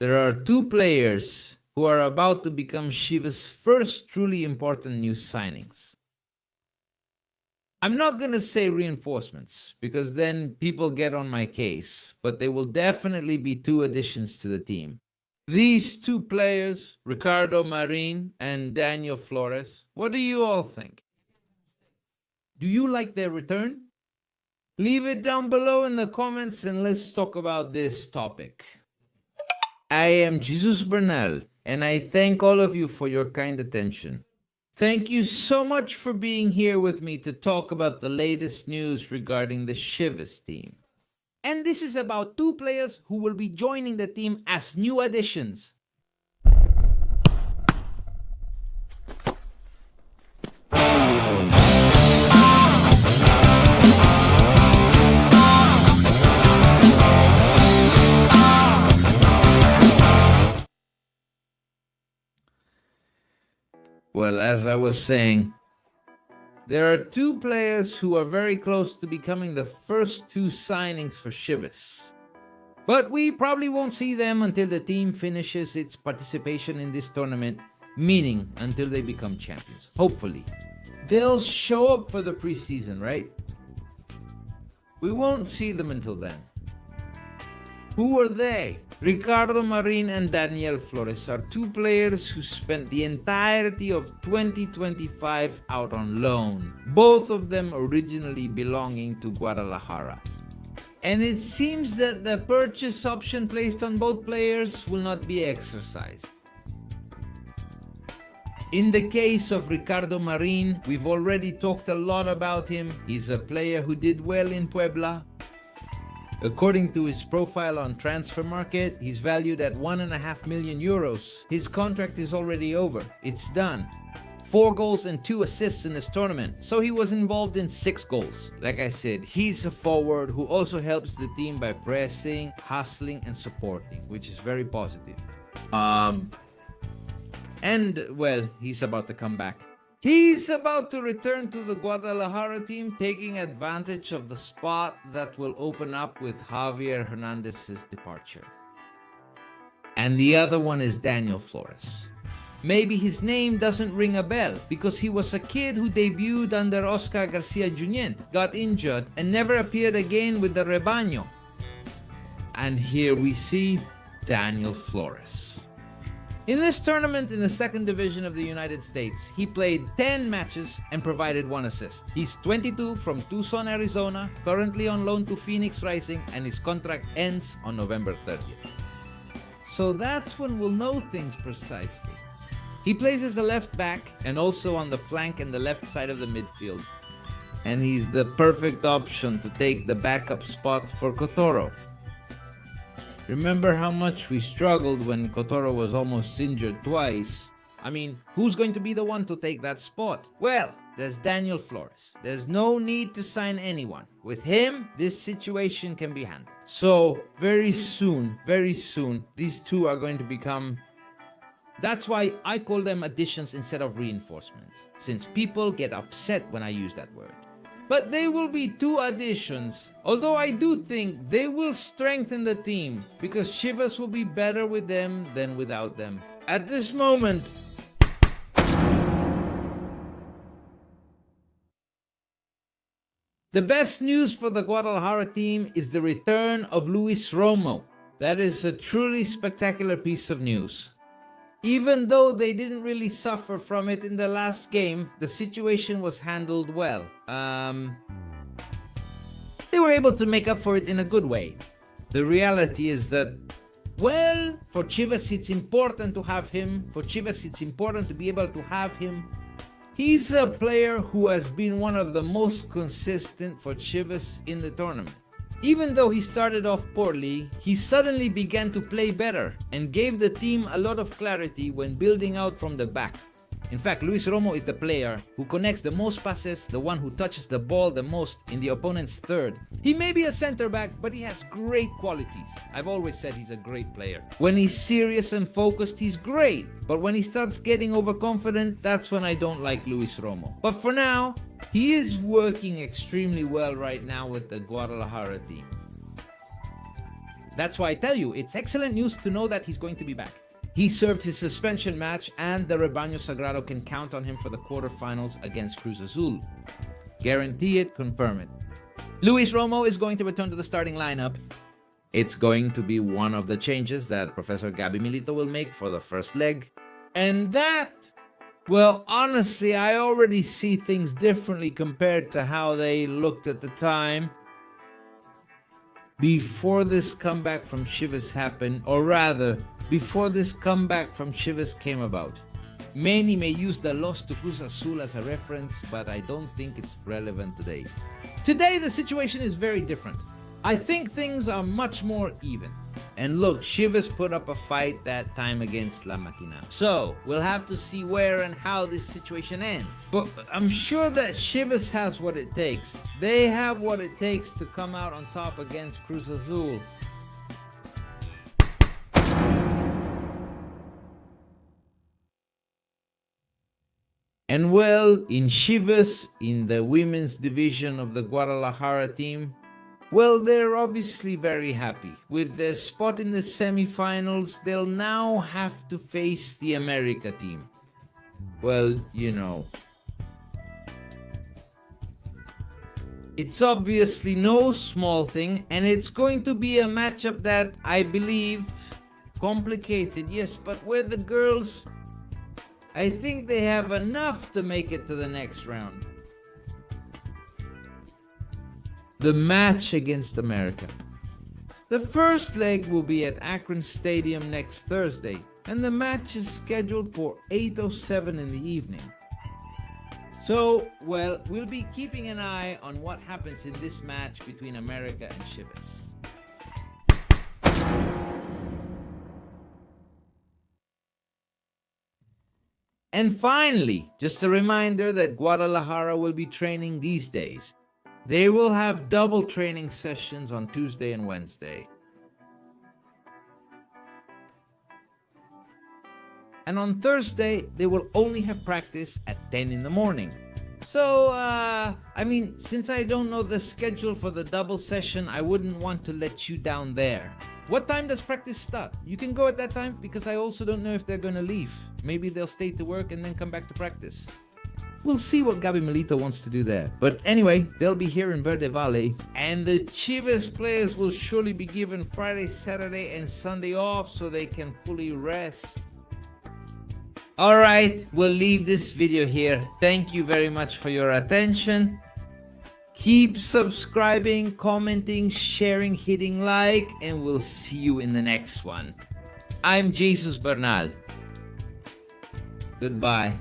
there are two players who are about to become Chivas' first truly important new signings. I'm not going to say reinforcements because then people get on my case, but they will definitely be two additions to the team. These two players, Ricardo Marín and Daniel Flores, what do you all think? Do you like their return? Leave it down below in the comments and let's talk about this topic. I am Jesus Bernal and I thank all of you for your kind attention. Thank you so much for being here with me to talk about the latest news regarding the Chivas team. And this is about two players who will be joining the team as new additions. Well, as I was saying, there are two players who are very close to becoming the first two signings for Chivas. But we probably won't see them until the team finishes its participation in this tournament, meaning until they become champions. Hopefully. They'll show up for the preseason, right? We won't see them until then. Who are they? Ricardo Marín and Daniel Flores are two players who spent the entirety of 2025 out on loan, both of them originally belonging to Guadalajara. And it seems that the purchase option placed on both players will not be exercised. In the case of Ricardo Marín, we've already talked a lot about him. He's a player who did well in Puebla. According to his profile on Transfer Market, he's valued at 1.5 million euros. His contract is already over. It's done. 4 goals and 2 assists in this tournament, so he was involved in 6 goals. Like I said, he's a forward who also helps the team by pressing, hustling, and supporting, which is very positive. And, well, he's about to come back. He's about to return to the Guadalajara team, taking advantage of the spot that will open up with Javier Hernandez's departure. And the other one is Daniel Flores. Maybe his name doesn't ring a bell because he was a kid who debuted under Oscar Garcia Junyent, got injured, and never appeared again with the Rebaño. And here we see Daniel Flores. In this tournament in the 2nd Division of the United States, he played 10 matches and provided 1 assist. He's 22 from Tucson, Arizona, currently on loan to Phoenix Rising, and his contract ends on November 30th. So that's when we'll know things precisely. He plays as a left back and also on the flank and the left side of the midfield. And he's the perfect option to take the backup spot for Cotoro. Remember how much we struggled when Cotoro was almost injured twice? I mean, who's going to be the one to take that spot? Well, there's Daniel Flores. There's no need to sign anyone. With him, this situation can be handled. So, very soon, these two are going to become... That's why I call them additions instead of reinforcements, since people get upset when I use that word. But they will be 2 additions, although I do think they will strengthen the team because Chivas will be better with them than without them. At this moment, the best news for the Guadalajara team is the return of Luis Romo. That is a truly spectacular piece of news. Even though they didn't really suffer from it in the last game, the situation was handled well. They were able to make up for it in a good way. The reality is that, well, for Chivas it's important to have him. For Chivas it's important to be able to have him. He's a player who has been one of the most consistent for Chivas in the tournament. Even though he started off poorly, he suddenly began to play better and gave the team a lot of clarity when building out from the back. In fact, Luis Romo is the player who connects the most passes, the one who touches the ball the most in the opponent's third. He may be a center back, but he has great qualities. I've always said he's a great player. When he's serious and focused, he's great. But when he starts getting overconfident, that's when I don't like Luis Romo. But for now, he is working extremely well right now with the Guadalajara team. That's why I tell you, it's excellent news to know that he's going to be back. He served his suspension match, and the Rebaño Sagrado can count on him for the quarterfinals against Cruz Azul. Guarantee it, confirm it. Luis Romo is going to return to the starting lineup. It's going to be one of the changes that Professor Gabby Milito will make for the first leg. And that, well, honestly, I already see things differently compared to how they looked at the time before this comeback from Chivas happened, or rather, before this comeback from Chivas came about. Many may use the loss to Cruz Azul as a reference, but I don't think it's relevant today. Today, the situation is very different. I think things are much more even. And look, Chivas put up a fight that time against La Máquina. So, we'll have to see where and how this situation ends. But I'm sure that Chivas has what it takes. They have what it takes to come out on top against Cruz Azul. And well, in Chivas, in the women's division of the Guadalajara team, well, they're obviously very happy. With their spot in the semifinals, they'll now have to face the America team. Well, you know. It's obviously no small thing, and it's going to be a matchup that I believe complicated, yes, but where the girls, I think they have enough to make it to the next round. The match against America. The first leg will be at Akron Stadium next Thursday, and the match is scheduled for 8:07 in the evening. So, well, we'll be keeping an eye on what happens in this match between America and Chivas. And finally, just a reminder that Guadalajara will be training these days. They will have double training sessions on Tuesday and Wednesday. And on Thursday, they will only have practice at 10 in the morning. So, I mean, since I don't know the schedule for the double session, I wouldn't want to let you down there. What time does practice start? You can go at that time, because I also don't know if they're gonna leave. Maybe they'll stay to work and then come back to practice. We'll see what Gabby Milito wants to do there. But anyway, they'll be here in Verde Valle. And the Chivas players will surely be given Friday, Saturday, and Sunday off so they can fully rest. Alright, we'll leave this video here. Thank you very much for your attention. Keep subscribing, commenting, sharing, hitting like, and we'll see you in the next one. I'm Jesus Bernal. Goodbye.